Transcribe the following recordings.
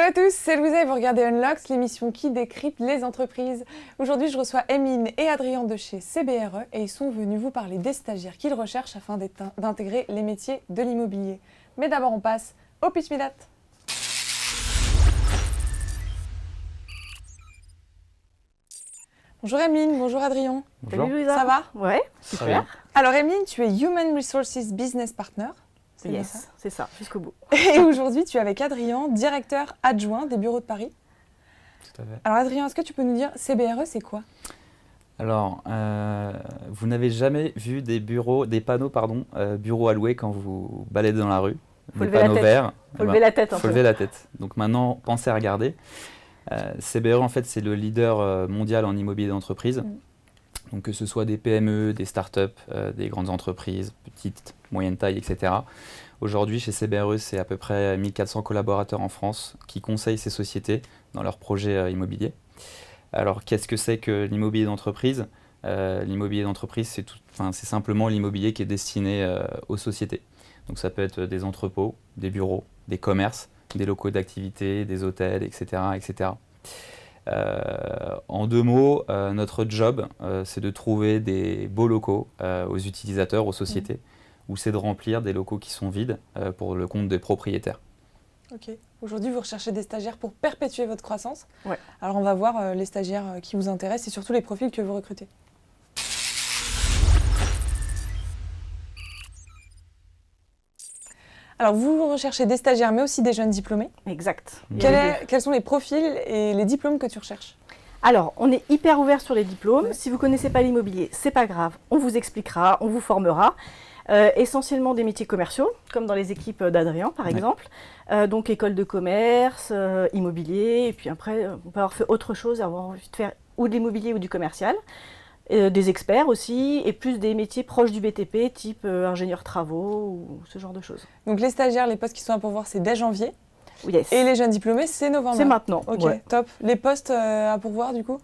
à tous, c'est Louisa et vous regardez Unlocks, l'émission qui décrypte les entreprises. Aujourd'hui, je reçois Emine et Adrien de chez CBRE et ils sont venus vous parler des stagiaires qu'ils recherchent afin d'intégrer les métiers de l'immobilier. Mais d'abord, on passe au Pitch Me That. Bonjour Emine, bonjour Adrien. Bonjour. Salut Louisa. Ça va? Ouais, super. Alors Emine, tu es Human Resources Business Partner. C'est bien ça. Yes, c'est ça, jusqu'au bout. Et aujourd'hui, tu es avec Adrien, directeur adjoint des bureaux de Paris. Tout à fait. Alors Adrien, est-ce que tu peux nous dire CBRE, c'est quoi? Alors, vous n'avez jamais vu des panneaux, bureaux alloués quand vous baladez dans la rue? Faut des lever la panneaux tête. verts. Faut lever la tête un Faut peu. lever la tête. Donc maintenant, pensez à regarder. CBRE, en fait, c'est le leader mondial en immobilier d'entreprise. Donc que ce soit des PME, des startups, des grandes entreprises, petites, moyennes tailles, etc. Aujourd'hui, chez CBRE, c'est à peu près 1400 collaborateurs en France qui conseillent ces sociétés dans leurs projets immobiliers. Alors, qu'est-ce que c'est que l'immobilier d'entreprise? L'immobilier d'entreprise, c'est simplement l'immobilier qui est destiné aux sociétés. Donc ça peut être des entrepôts, des bureaux, des commerces, des locaux d'activité, des hôtels, etc. etc. En deux mots, notre job, c'est de trouver des beaux locaux aux utilisateurs, aux sociétés, ou c'est de remplir des locaux qui sont vides pour le compte des propriétaires. Ok. Aujourd'hui, vous recherchez des stagiaires pour perpétuer votre croissance. Ouais. Alors, on va voir les stagiaires qui vous intéressent et surtout les profils que vous recrutez. Alors, vous recherchez des stagiaires, mais aussi des jeunes diplômés. Exact. Il y a les deux. Quels sont les profils et les diplômes que tu recherches? Alors, on est hyper ouvert sur les diplômes. Si vous ne connaissez pas l'immobilier, c'est pas grave. On vous expliquera, on vous formera. Essentiellement des métiers commerciaux, comme dans les équipes d'Adrien, par exemple. Donc, école de commerce, immobilier. Et puis après, on peut avoir fait autre chose, avoir envie de faire ou de l'immobilier ou du commercial. Des experts aussi, et plus des métiers proches du BTP, type ingénieur travaux ou ce genre de choses. Donc, les stagiaires, les postes qui sont à pourvoir, c'est dès janvier. Yes. Et les jeunes diplômés, c'est novembre. C'est maintenant. Ok, Ouais. top. Les postes à pourvoir, du coup?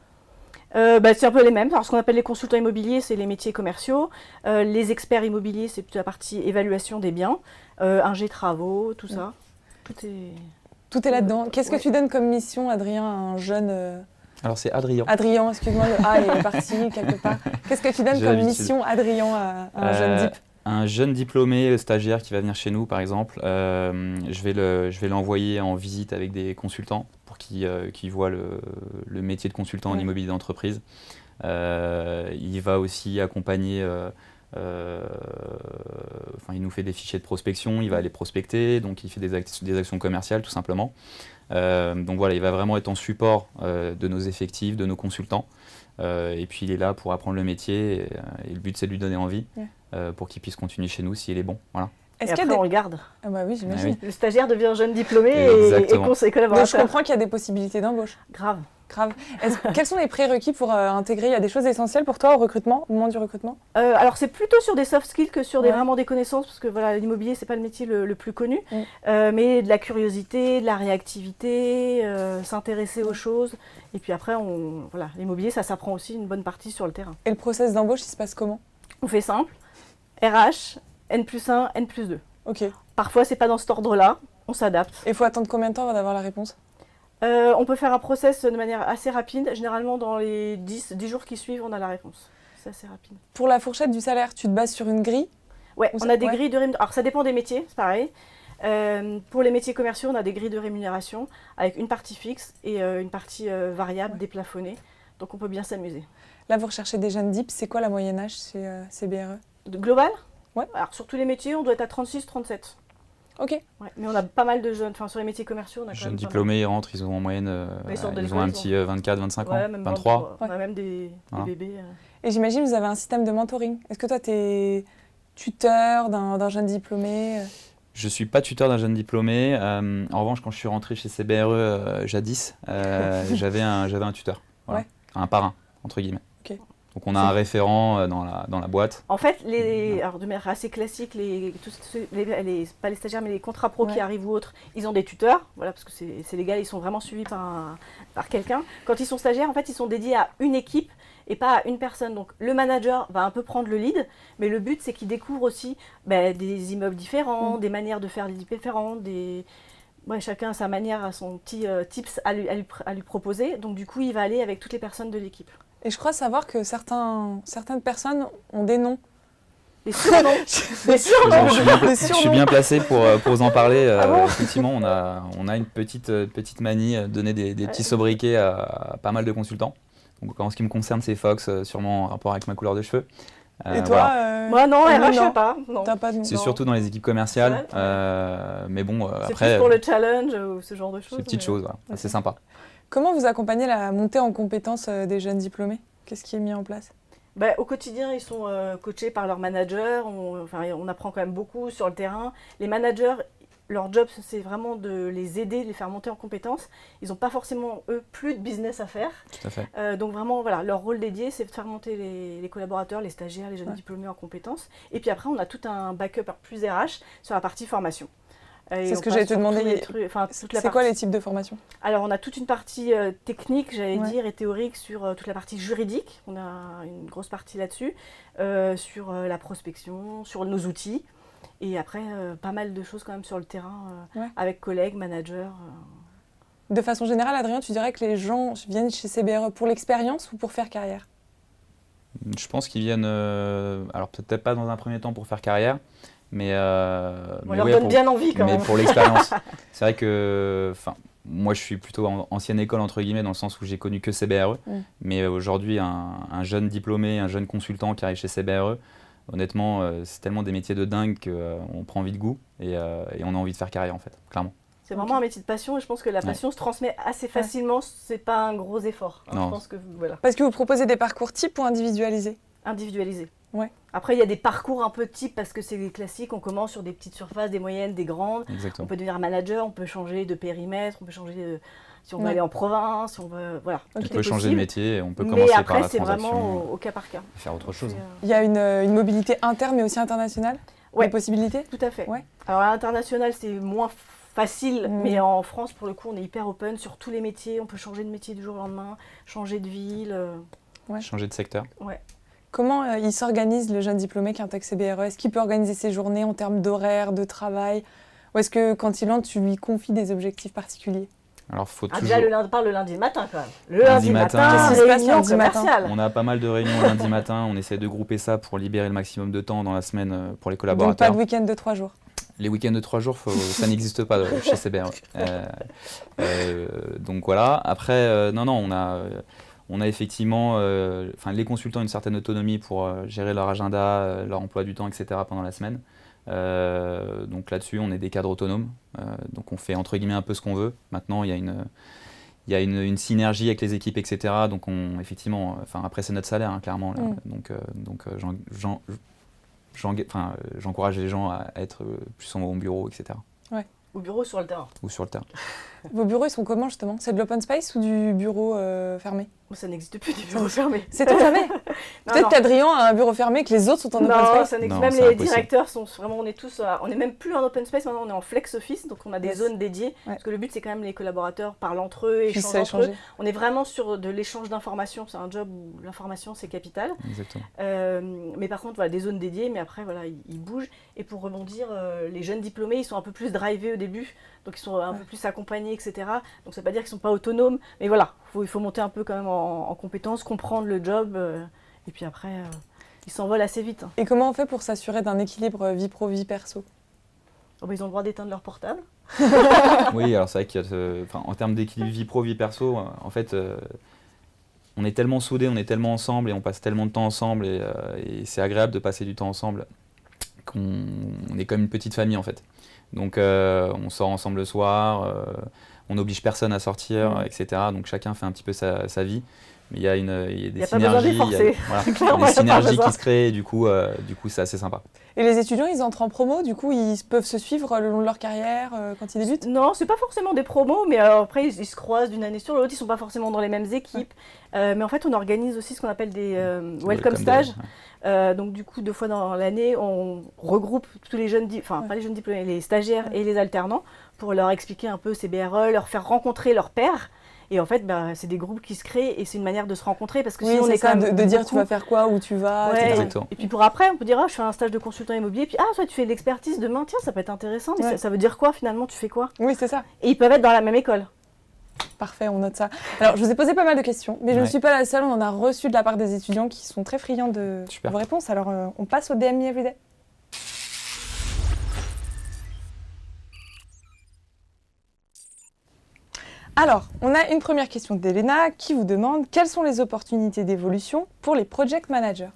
C'est un peu les mêmes. Alors, ce qu'on appelle les consultants immobiliers, c'est les métiers commerciaux. Les experts immobiliers, c'est plutôt la partie évaluation des biens. Ingé travaux, tout ça. Tout est là-dedans. Qu'est-ce que tu donnes comme mission, Adrien, à un jeune... Alors c'est Adrien. Adrien, excuse-moi, le A est parti quelque part. Qu'est-ce que tu donnes J'ai comme l'habitude. mission, Adrien, à un jeune dip? Un jeune diplômé stagiaire qui va venir chez nous, par exemple, je vais l'envoyer en visite avec des consultants pour qu'ils voient le métier de consultant en immobilier d'entreprise. Il va aussi accompagner, il nous fait des fichiers de prospection, il va aller prospecter, donc il fait des actions commerciales tout simplement. Donc voilà, il va vraiment être en support de nos effectifs, de nos consultants. Et puis il est là pour apprendre le métier et le but c'est de lui donner envie pour qu'il puisse continuer chez nous s'il est bon. Voilà. Et Est-ce après, qu'il y a on le garde. Ah bah oui, j'imagine. Ah Le stagiaire devient jeune diplômé et Exactement. conseil Donc je collaborateur. comprends qu'il y a des possibilités d'embauche. Grave. Grave. Quels sont les prérequis pour intégrer? Il y a des choses essentielles pour toi au recrutement, au moment du recrutement? Alors c'est plutôt sur des soft skills que sur vraiment des connaissances, parce que voilà, l'immobilier c'est pas le métier le plus connu, mais de la curiosité, de la réactivité, s'intéresser aux choses, et puis après l'immobilier ça s'apprend aussi une bonne partie sur le terrain. Et le process d'embauche, il se passe comment? On fait simple, RH, N+1, N+2. Ok. Parfois c'est pas dans cet ordre-là, on s'adapte. Et il faut attendre combien de temps avant d'avoir la réponse? On peut faire un process de manière assez rapide, généralement dans les 10 jours qui suivent on a la réponse. C'est assez rapide. Pour la fourchette du salaire, tu te bases sur une grille? Ouais, Ou on ça- a des ouais. grilles de rémunération. Alors ça dépend des métiers, c'est pareil. Pour les métiers commerciaux, on a des grilles de rémunération avec une partie fixe et une partie variable déplafonnée. Donc on peut bien s'amuser. Là, vous recherchez des jeunes dips. C'est quoi la moyenne âge chez CBRE? Global? Ouais. Alors sur tous les métiers, on doit être à 36-37. Ok. Ouais. Mais on a pas mal de jeunes. Enfin sur les métiers commerciaux, on a quand Jeunes même diplômés, ils rentrent, ils ont en moyenne ils sortent de ils ont l'école, un ils petit 24-25 pas mal. ans, Ouais, même 23. On a même des Voilà. bébés. Et j'imagine vous avez un système de mentoring. Est-ce que toi, tu es tuteur d'un jeune diplômé? Je ne suis pas tuteur d'un jeune diplômé. En revanche, quand je suis rentré chez CBRE jadis, j'avais un tuteur, voilà. Ouais. Un parrain, entre guillemets. Ok. Donc on a un référent dans la boîte. En fait, alors de manière assez classique, pas les stagiaires, mais les contrats pro qui arrivent ou autres, ils ont des tuteurs, voilà, parce que c'est légal, ils sont vraiment suivis par quelqu'un. Quand ils sont stagiaires, en fait, ils sont dédiés à une équipe et pas à une personne. Donc le manager va un peu prendre le lead, mais le but c'est qu'ils découvrent aussi des immeubles différents, des manières de faire des différentes, chacun à sa manière, à son petit tips à lui proposer. Donc du coup, il va aller avec toutes les personnes de l'équipe. Et je crois savoir que certaines personnes ont des noms. Les surnoms. Je suis bien placé pour vous en parler. Ah bon Effectivement, on a une petite manie de donner des petits sobriquets à pas mal de consultants. Donc, en ce qui me concerne, c'est Fox, sûrement en rapport avec ma couleur de cheveux. Et toi Moi, non, RH, je sais pas. T'as pas de nom. C'est surtout dans les équipes commerciales. Mais bon, c'est après. plus pour le challenge ou ce genre de choses. Ces petites choses, voilà. C'est sympa. Comment vous accompagnez la montée en compétences des jeunes diplômés? Qu'est-ce qui est mis en place? Au quotidien, ils sont coachés par leurs managers. On apprend quand même beaucoup sur le terrain. Les managers, leur job, c'est vraiment de les aider, de les faire monter en compétences. Ils n'ont pas forcément, eux, plus de business à faire. Tout à fait. Donc vraiment, voilà, leur rôle dédié, c'est de faire monter les collaborateurs, les stagiaires, les jeunes diplômés en compétences. Et puis après, on a tout un backup plus RH sur la partie formation. C'est ce que j'allais te demander. C'est quoi les types de formation? Alors, on a toute une partie technique, j'allais dire, et théorique sur toute la partie juridique. On a une grosse partie là-dessus, sur la prospection, sur nos outils. Et après, pas mal de choses quand même sur le terrain, avec collègues, managers. De façon générale, Adrien, tu dirais que les gens viennent chez CBRE pour l'expérience ou pour faire carrière? Je pense qu'ils viennent, alors peut-être pas dans un premier temps pour faire carrière, mais on leur donne bien envie quand même. Mais pour l'expérience. C'est vrai que moi je suis plutôt ancienne école entre guillemets dans le sens où j'ai connu que CBRE. Mais aujourd'hui un jeune diplômé, un jeune consultant qui arrive chez CBRE, honnêtement c'est tellement des métiers de dingue qu'on prend vite goût et on a envie de faire carrière en fait, clairement. C'est vraiment un métier de passion et je pense que la passion se transmet assez facilement, c'est pas un gros effort. Non. Je pense que, voilà. Parce que vous proposez des parcours types ou individualisés? Individualisé. Ouais. Après, il y a des parcours un peu types parce que c'est des classiques. On commence sur des petites surfaces, des moyennes, des grandes. Exactement. On peut devenir manager, on peut changer de périmètre, on peut changer si on veut aller en province, si on veut. Voilà. On peut changer de métier et on peut mais commencer après, par la transaction. Mais après, c'est vraiment au cas par cas. Faire autre chose. Il y a une mobilité interne mais aussi internationale? Ouais. Des possibilités? Tout à fait. Ouais. Alors à l'international, c'est moins facile, mais en France, pour le coup, on est hyper open sur tous les métiers. On peut changer de métier du jour au lendemain, changer de ville. Changer de secteur. Ouais. Comment il s'organise le jeune diplômé qui intègre CBRE? Est-ce qu'il peut organiser ses journées en termes d'horaire, de travail? Ou est-ce que quand il entre, tu lui confies des objectifs particuliers? Alors, faut toujours... Déjà, le lundi matin quand même. Le lundi matin, qu'est-ce qui se passe réunion lundi matin? commerciale. On a pas mal de réunions le lundi matin. On essaie de grouper ça pour libérer le maximum de temps dans la semaine pour les collaborateurs. Donc pas de week-end de 3 jours? Les week-ends de 3 jours, ça n'existe pas chez CBRE. Donc voilà. Après, on a effectivement, les consultants ont une certaine autonomie pour gérer leur agenda, leur emploi du temps, etc. pendant la semaine. Donc là-dessus, on est des cadres autonomes. Donc on fait entre guillemets un peu ce qu'on veut. Maintenant, il y a une synergie avec les équipes, etc. Donc après c'est notre salaire, hein, clairement. Là. Donc j'encourage les gens à être plus au bureau, etc. Ouais. Au bureau, sur le terrain. Ou sur le terrain. Vos bureaux, ils sont comment justement? C'est de l'open space ou du bureau fermé? Ça n'existe plus, des bureaux fermés. C'est tout fermé? Peut-être qu'Adrien a un bureau fermé, que les autres sont en open space? Ça n'existe. Non, même les directeurs sont vraiment, on est même plus en open space, maintenant on est en flex office, donc on a des zones dédiées. Parce que le but, c'est quand même les collaborateurs parlent entre eux, échangent entre eux. On est vraiment sur de l'échange d'informations. C'est un job où l'information, c'est capital. Exactement. Mais par contre, voilà, des zones dédiées, mais après, voilà, ils bougent. Et pour rebondir, les jeunes diplômés, ils sont un peu plus drivés au début, donc ils sont un peu plus accompagnés, etc. Donc ça ne veut pas dire qu'ils ne sont pas autonomes, mais voilà, il faut monter un peu quand même en compétences, comprendre le job, et puis après, ils s'envolent assez vite. Et comment on fait pour s'assurer d'un équilibre vie pro, vie perso? Ils ont le droit d'éteindre leur portable. Oui, alors c'est vrai qu'il y a, en termes d'équilibre vie pro, vie perso, en fait, on est tellement soudés, on est tellement ensemble et on passe tellement de temps ensemble et c'est agréable de passer du temps ensemble qu'on est comme une petite famille en fait. Donc on sort ensemble le soir, on n'oblige personne à sortir, etc. Donc chacun fait un petit peu sa vie. Mais il y a des synergies, il y a des synergies qui se créent et du coup c'est assez sympa. Et les étudiants, ils entrent en promo, du coup ils peuvent se suivre le long de leur carrière quand ils débutent? Non, c'est pas forcément des promos, mais après ils se croisent d'une année sur l'autre, ils sont pas forcément dans les mêmes équipes. Mais en fait on organise aussi ce qu'on appelle des welcome stages. Donc du coup 2 fois dans l'année, on regroupe tous les jeunes, pas les jeunes diplômés, les stagiaires et les alternants pour leur expliquer un peu CBRE, leur faire rencontrer leurs pairs. Et en fait, c'est des groupes qui se créent et c'est une manière de se rencontrer parce que Oui, sinon on c'est est ça, quand même de dire beaucoup. tu vas faire quoi, où tu vas, Ouais, etc. Exactement. et puis pour après, on peut dire, je fais un stage de consultant immobilier, puis toi tu fais de l'expertise demain, tiens, ça peut être intéressant, mais Ouais. ça veut dire quoi finalement, tu fais quoi? Oui, c'est ça. Et ils peuvent être dans la même école. Parfait, on note ça. Alors, je vous ai posé pas mal de questions, mais je ne Ouais. suis pas la seule. On en a reçu de la part des étudiants qui sont très friands de Super. vos réponses. Alors, on passe au DMI Everyday. Alors, on a une première question d'Elena qui vous demande quelles sont les opportunités d'évolution pour les project managers.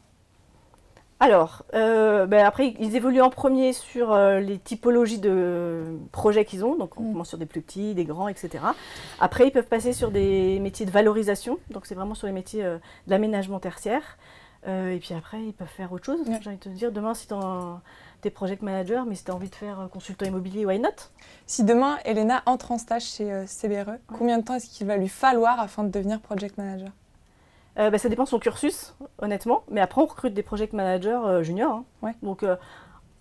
Alors, après, ils évoluent en premier sur les typologies de projets qu'ils ont. Donc, on commence sur des plus petits, des grands, etc. Après, ils peuvent passer sur des métiers de valorisation. Donc, c'est vraiment sur les métiers de l'aménagement tertiaire. Et puis après, ils peuvent faire autre chose. Ouais. J'ai envie de te dire, demain, si tu es project manager, mais si tu as envie de faire consultant immobilier, why not? Si demain, Elena entre en stage chez CBRE, combien de temps est-ce qu'il va lui falloir afin de devenir project manager? Ça dépend de son cursus, honnêtement. Mais après, on recrute des project managers juniors. Hein. Ouais. Donc,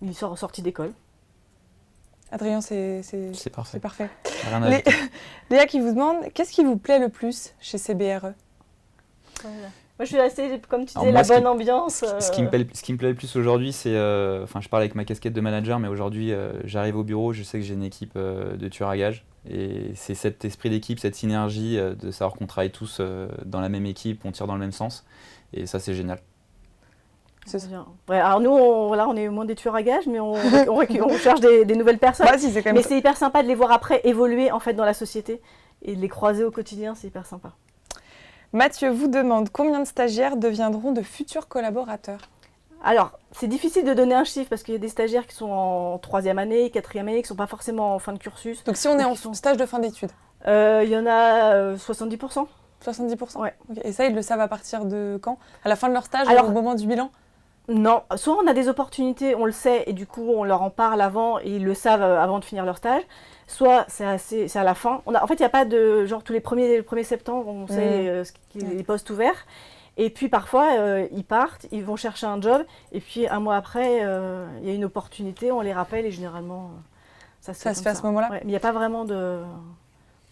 il sort sorti d'école. Adrien, c'est parfait. parfait. Rien à ajouter. Léa qui vous demande qu'est-ce qui vous plaît le plus chez CBRE? Voilà. Moi, je suis assez, comme tu Alors disais, moi, la bonne ambiance. Ce qui me plaît le plus aujourd'hui, c'est, je parle avec ma casquette de manager, mais aujourd'hui, j'arrive au bureau, je sais que j'ai une équipe de tueurs à gages, et c'est cet esprit d'équipe, cette synergie de savoir qu'on travaille tous dans la même équipe, on tire dans le même sens, et ça, c'est génial. C'est ça. Bien. Ouais, alors nous, on est moins des tueurs à gages, mais on cherche des nouvelles personnes. Bah, si, c'est quand même Mais c'est hyper sympa de les voir après évoluer en fait dans la société et de les croiser au quotidien, c'est hyper sympa. Mathieu vous demande combien de stagiaires deviendront de futurs collaborateurs? Alors, c'est difficile de donner un chiffre parce qu'il y a des stagiaires qui sont en 3e année, 4e année, qui ne sont pas forcément en fin de cursus. Donc si on est Donc, en ils sont- stage de fin d'études, Il y en a 70%. 70%? Ouais. Ok. Et ça, ils le savent à partir de quand? À la fin de leur stage, Alors- au moment du bilan? Non, soit on a des opportunités, on le sait, et du coup on leur en parle avant et ils le savent avant de finir leur stage, soit c'est à la fin. En fait, il n'y a pas de genre tous les 1er septembre, on sait les postes ouverts. Et puis parfois, ils partent, ils vont chercher un job, et puis un mois après, il y a une opportunité, on les rappelle, et généralement, ça se Ça fait se comme fait à ce moment-là? Ouais, mais il n'y a pas vraiment de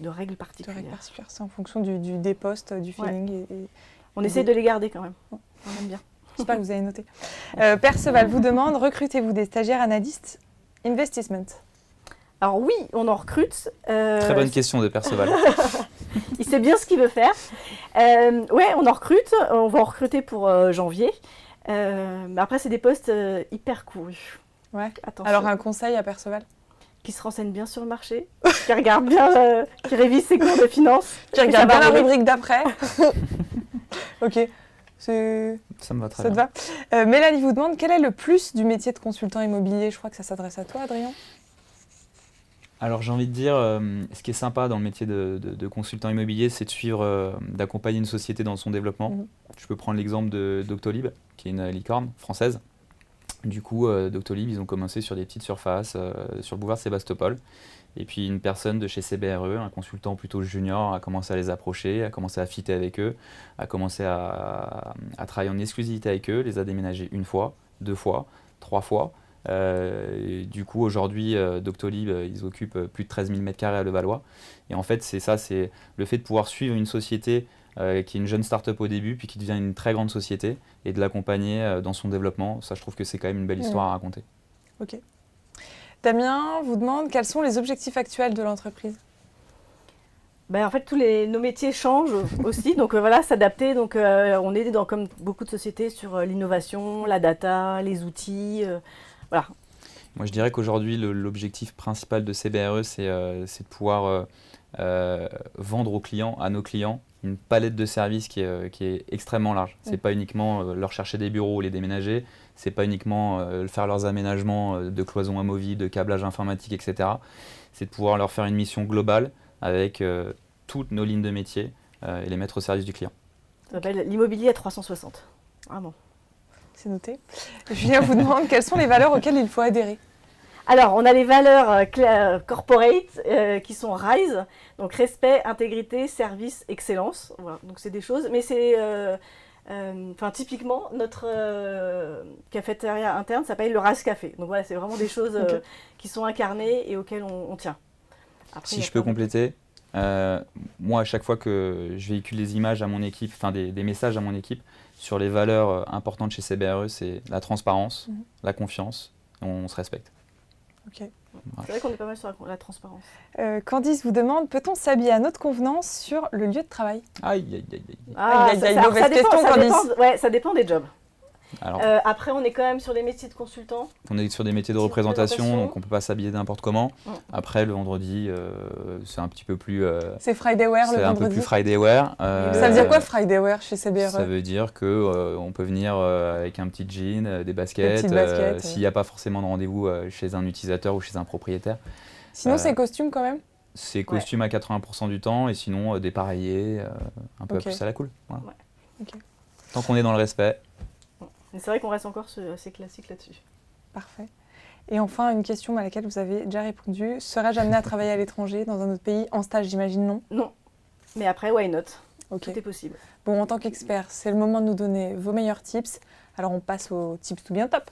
règles De particulières. règles particulières, c'est en fonction des postes, du feeling. Et On essaie de les garder quand même. On aime bien. j'espère que vous avez noté. Perceval vous demande recrutez-vous des stagiaires analystes investment? Alors oui, on en recrute. Très bonne question de Perceval. Il sait bien ce qu'il veut faire. Ouais, on en recrute. On va en recruter pour janvier. Mais après, c'est des postes hyper courus. Ouais. Attention. Alors un conseil à Perceval? Qui se renseigne bien sur le marché, qui regarde bien, qui révise ses cours de finance. Qui regarde bien va la arriver. rubrique d'après. Ok. Ça me va très Ça te bien. va. Mélanie vous demande quel est le plus du métier de consultant immobilier? Je crois que ça s'adresse à toi, Adrien. Alors j'ai envie de dire, ce qui est sympa dans le métier de consultant immobilier, c'est de suivre, d'accompagner une société dans son développement. Mhm. Je peux prendre l'exemple de Doctolib, qui est une licorne française. Du coup, Doctolib, ils ont commencé sur des petites surfaces, sur le boulevard Sébastopol. Et puis une personne de chez CBRE, un consultant plutôt junior, a commencé à les approcher, a commencé à fitter avec eux, a commencé à travailler en exclusivité avec eux, les a déménagés 1 fois, 2 fois, 3 fois. Et du coup, aujourd'hui, Doctolib, ils occupent plus de 13 000 m² à Levallois. Et en fait, c'est ça, c'est le fait de pouvoir suivre une société qui est une jeune start-up au début, puis qui devient une très grande société, et de l'accompagner dans son développement. Ça, je trouve que c'est quand même une belle histoire à raconter. Ok. Damien vous demande quels sont les objectifs actuels de l'entreprise? En fait, nos métiers changent aussi, donc voilà, s'adapter. Donc, on est comme beaucoup de sociétés sur l'innovation, la data, les outils. Voilà. Moi, je dirais qu'aujourd'hui, l'objectif principal de CBRE, c'est de pouvoir vendre aux clients, à nos clients, une palette de services qui est extrêmement large. C'est pas uniquement leur chercher des bureaux ou les déménager, c'est pas uniquement faire leurs aménagements de cloisons amovibles, de câblage informatique, etc. C'est de pouvoir leur faire une mission globale avec toutes nos lignes de métier et les mettre au service du client. Ça s'appelle l'immobilier à 360. Vraiment. C'est noté. Julien vous demande quelles sont les valeurs auxquelles il faut adhérer? Alors, on a les valeurs corporate qui sont RISE, donc respect, intégrité, service, excellence. Voilà, donc c'est des choses, mais c'est typiquement notre cafétéria interne s'appelle le RAS Café. Donc voilà, c'est vraiment des choses qui sont incarnées et auxquelles on tient. Après, Si je peux compléter, Moi, à chaque fois que je véhicule des images à mon équipe, enfin des messages à mon équipe, sur les valeurs importantes chez CBRE, c'est la transparence, la confiance, on se respecte. Ok. C'est vrai qu'on est pas mal sur la transparence. Candice vous demande, peut-on s'habiller à notre convenance sur le lieu de travail? Aïe, aïe, aïe, aïe. Ah, mauvaise question, Candice. Ouais, ça dépend des jobs. Alors, Après, on est quand même sur des métiers de consultant. on est sur des métiers de représentation, donc on ne peut pas s'habiller n'importe comment. Après, le vendredi, c'est un petit peu plus... C'est Friday Wear le c'est un peu vendredi. plus Friday Wear. Ça veut dire quoi Friday Wear chez CBRE? Ça veut dire qu'on peut venir avec un petit jean, des baskets, petites baskets, s'il n'y a pas forcément de rendez-vous chez un utilisateur ou chez un propriétaire. Sinon, c'est costume quand même? C'est costume à 80% du temps et sinon dépareillé, un peu plus à la cool. Voilà. Ouais. Okay. Tant qu'on est dans le respect. Mais c'est vrai qu'on reste encore assez classique là-dessus. Parfait. Et enfin, une question à laquelle vous avez déjà répondu. Serais-je amené à travailler à l'étranger, dans un autre pays, en stage, j'imagine, non? Non. Mais après, why not? Ok. Tout est possible. Bon, en tant qu'expert, c'est le moment de nous donner vos meilleurs tips. Alors, on passe aux tips tout bien top.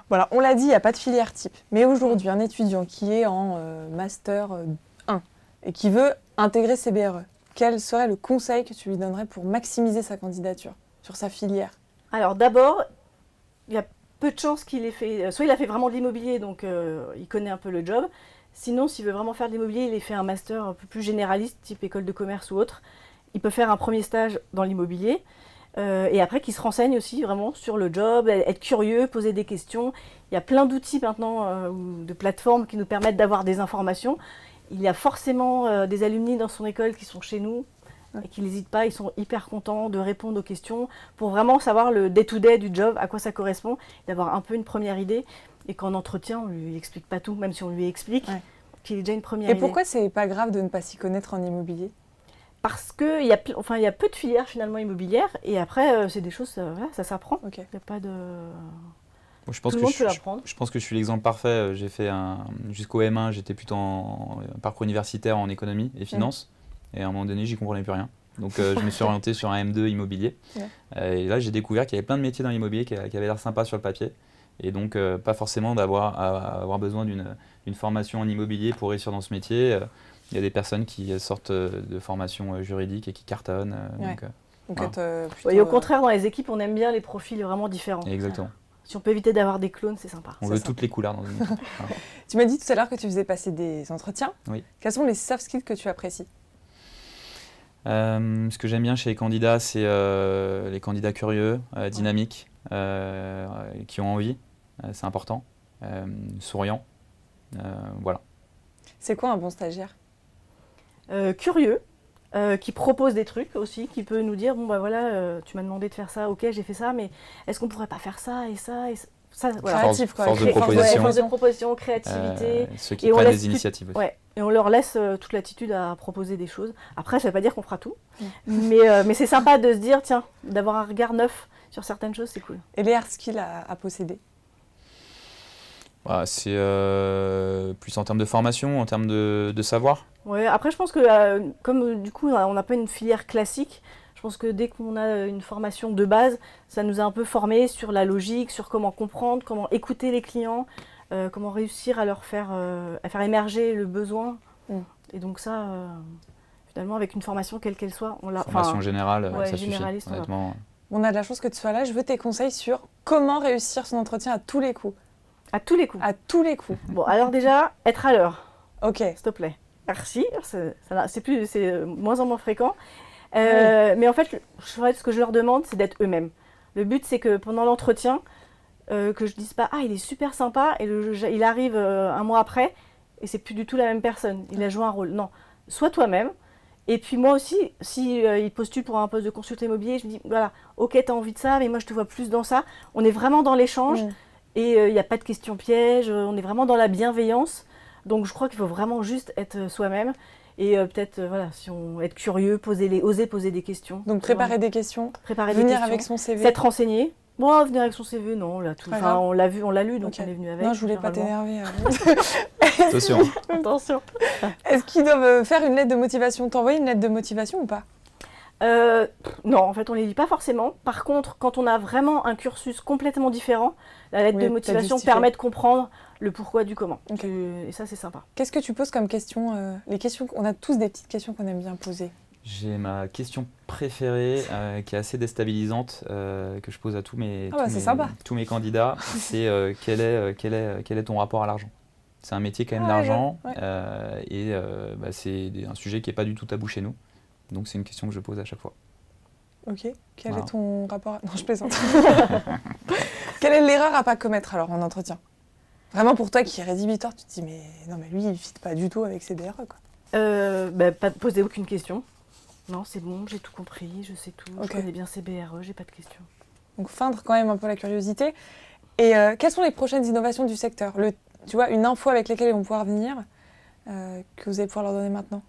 Voilà, on l'a dit, il n'y a pas de filière type. Mais aujourd'hui, un étudiant qui est en Master 1 et qui veut intégrer CBRE, quel serait le conseil que tu lui donnerais pour maximiser sa candidature sur sa filière? Alors d'abord, il y a peu de chances qu'il ait fait... Soit il a fait vraiment de l'immobilier, donc il connaît un peu le job. Sinon, s'il veut vraiment faire de l'immobilier, il ait fait un master un peu plus généraliste, type école de commerce ou autre. Il peut faire un premier stage dans l'immobilier. Et après, qu'il se renseigne aussi vraiment sur le job, être curieux, poser des questions. Il y a plein d'outils maintenant, ou de plateformes qui nous permettent d'avoir des informations. Il y a forcément des alumni dans son école qui sont chez nous et qui n'hésitent pas, ils sont hyper contents de répondre aux questions pour vraiment savoir le day-to-day du job, à quoi ça correspond, d'avoir un peu une première idée. Et qu'en entretien, on ne lui explique pas tout, même si on lui explique, qu'il ait déjà une première idée. Et pourquoi c'est pas grave de ne pas s'y connaître en immobilier? Parce qu'il y a peu de filières finalement immobilières et après, c'est des choses, voilà, ça s'apprend. Ok. Il n'y a pas de... Je pense, Tout le monde peut l'apprendre. je pense que je suis l'exemple parfait. J'ai fait jusqu'au M1, j'étais plutôt en parcours universitaire en économie et finance. Et à un moment donné, j'y comprenais plus rien. Donc je me suis orienté sur un M2 immobilier. Et là, j'ai découvert qu'il y avait plein de métiers dans l'immobilier qui avaient l'air sympas sur le papier. Et donc, pas forcément avoir besoin d'une formation en immobilier pour réussir dans ce métier. Il y a des personnes qui sortent de formation juridique et qui cartonnent. Et au contraire, dans les équipes, on aime bien les profils vraiment différents. Exactement. Si on peut éviter d'avoir des clones, c'est sympa. On veut toutes les couleurs dans une équipe. Voilà. Tu m'as dit tout à l'heure que tu faisais passer des entretiens. Oui. Quels sont les soft skills que tu apprécies? Ce que j'aime bien chez les candidats, c'est les candidats curieux, dynamiques, qui ont envie, c'est important, souriants. Voilà. C'est quoi un bon stagiaire? Curieux, qui propose des trucs aussi, qui peut nous dire, bon bah voilà, tu m'as demandé de faire ça, ok j'ai fait ça, mais est-ce qu'on pourrait pas faire ça et ça et ça, voilà. Créatif quoi. Force de proposition. Force de proposition, créativité. Ceux qui prennent des initiatives aussi. Ouais, et on leur laisse toute l'attitude à proposer des choses. Après, ça ne veut pas dire qu'on fera tout, mais c'est sympa de se dire, tiens, d'avoir un regard neuf sur certaines choses, c'est cool. Et les hard skills à posséder? Voilà, c'est plus en termes de formation, en termes de savoir. Ouais, après, je pense que comme du coup, on n'a pas une filière classique, je pense que dès qu'on a une formation de base, ça nous a un peu formés sur la logique, sur comment comprendre, comment écouter les clients, comment réussir à leur faire émerger le besoin. Et donc ça, finalement, avec une formation quelle qu'elle soit, on l'a. Formation générale, ça généraliste, suffit, honnêtement. On a de la chance que tu sois là. Je veux tes conseils sur comment réussir son entretien à tous les coups. À tous les coups. À tous les coups. Bon, alors déjà, être à l'heure. Ok. S'il te plaît. Merci. C'est moins en moins fréquent. Mais en fait, ce que je leur demande, c'est d'être eux-mêmes. Le but, c'est que pendant l'entretien, que je dise pas « Ah, il est super sympa » et il arrive un mois après et c'est plus du tout la même personne. Il a joué un rôle. Non, sois toi-même. Et puis moi aussi, si il postule pour un poste de consultant immobilier, je me dis « Voilà, ok, tu as envie de ça, mais moi, je te vois plus dans ça. » On est vraiment dans l'échange et il n'y a pas de questions pièges. On est vraiment dans la bienveillance. Donc, je crois qu'il faut vraiment juste être soi-même. Et peut-être, voilà, si on être curieux, oser poser des questions. Donc préparer des questions, venir venir avec son CV. S'être renseigné. Bon, venir avec son CV, non, on l'a vu, on l'a lu, donc on est venu avec. Non, je voulais pas t'énerver. Attention. Attention. Est-ce qu'ils doivent faire une lettre de motivation? T'envoyer une lettre de motivation ou pas? Non, en fait, on ne les lit pas forcément. Par contre, quand on a vraiment un cursus complètement différent, la lettre de motivation permet de comprendre le pourquoi du comment. Et ça, c'est sympa. Qu'est-ce que tu poses comme question les questions, on a tous des petites questions qu'on aime bien poser. J'ai ma question préférée qui est assez déstabilisante, que je pose à tous mes candidats. C'est quel est ton rapport à l'argent? C'est un métier quand même d'argent et c'est un sujet qui n'est pas du tout tabou chez nous. Donc c'est une question que je pose à chaque fois. Ok. Quel est ton rapport Non, je plaisante. Quelle est l'erreur à pas commettre alors en entretien? Vraiment pour toi qui est rédhibitoire, tu te dis mais non mais lui il ne fit pas du tout avec ses BRE quoi. Pas de poser aucune question. Non, c'est bon, j'ai tout compris, je sais tout, je connais bien ces BRE, j'ai pas de questions. Donc feindre quand même un peu la curiosité. Et quelles sont les prochaines innovations du secteur? Tu vois, une info avec laquelle ils vont pouvoir venir, que vous allez pouvoir leur donner maintenant?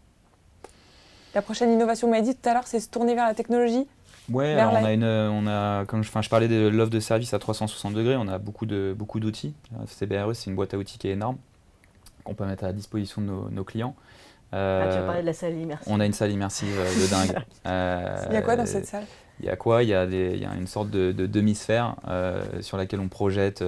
La prochaine innovation, vous m'avez dit tout à l'heure, c'est se tourner vers la technologie. Ouais, alors comme je parlais de l'offre de service à 360 degrés, on a beaucoup d'outils. CBRE, c'est une boîte à outils qui est énorme, qu'on peut mettre à disposition de nos clients. Tu as parlé de la salle immersive. On a une salle immersive de dingue. Il y a quoi dans cette salle? Il y a quoi? Il y a une sorte de demi-sphère sur laquelle on projette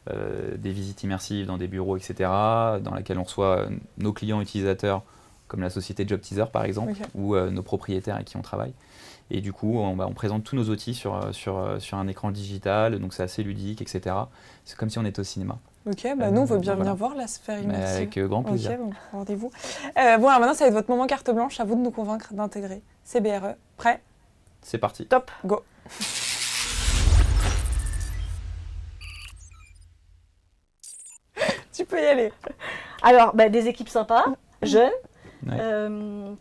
des visites immersives dans des bureaux, etc., dans laquelle on reçoit nos clients utilisateurs, comme la société Job Teaser par exemple, ou nos propriétaires avec qui on travaille. Et du coup, on présente tous nos outils sur un écran digital, donc c'est assez ludique, etc. C'est comme si on était au cinéma. Ok, nous on veut bien venir voir la sphère immersive. Avec grand plaisir. Ok, bon, rendez-vous. Bon, alors maintenant ça va être votre moment carte blanche, à vous de nous convaincre d'intégrer CBRE. Prêt? C'est parti. Top, go. Tu peux y aller. Alors, des équipes sympas, jeunes.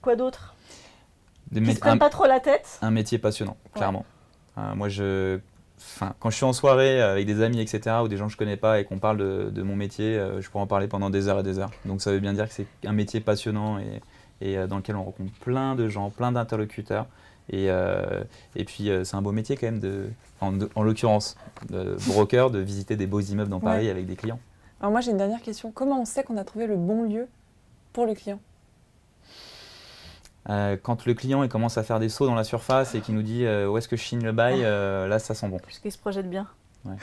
Quoi d'autre? Qui ne se prennent pas trop la tête. Un métier passionnant, clairement. Moi, quand je suis en soirée avec des amis, etc., ou des gens que je ne connais pas et qu'on parle de mon métier, je pourrais en parler pendant des heures et des heures. Donc ça veut bien dire que c'est un métier passionnant et dans lequel on rencontre plein de gens, plein d'interlocuteurs. Et puis c'est un beau métier quand même, en l'occurrence, de broker, de visiter des beaux immeubles dans Paris avec des clients. Alors moi j'ai une dernière question. Comment on sait qu'on a trouvé le bon lieu pour le client? Quand le client il commence à faire des sauts dans la surface et qu'il nous dit où est-ce que je signe le bail, là ça sent bon. Puisqu'il se projette bien. Ouais.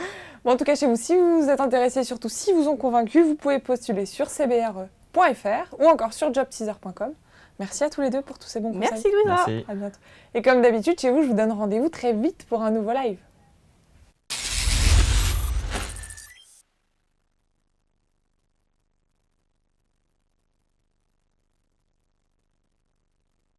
Bon, en tout cas, chez vous, si vous êtes intéressé, surtout si vous ont convaincu, vous pouvez postuler sur cbre.fr ou encore sur jobteaser.com. Merci à tous les deux pour tous ces bons conseils. Merci Louisa. Merci. À bientôt. Et comme d'habitude, chez vous, je vous donne rendez-vous très vite pour un nouveau live.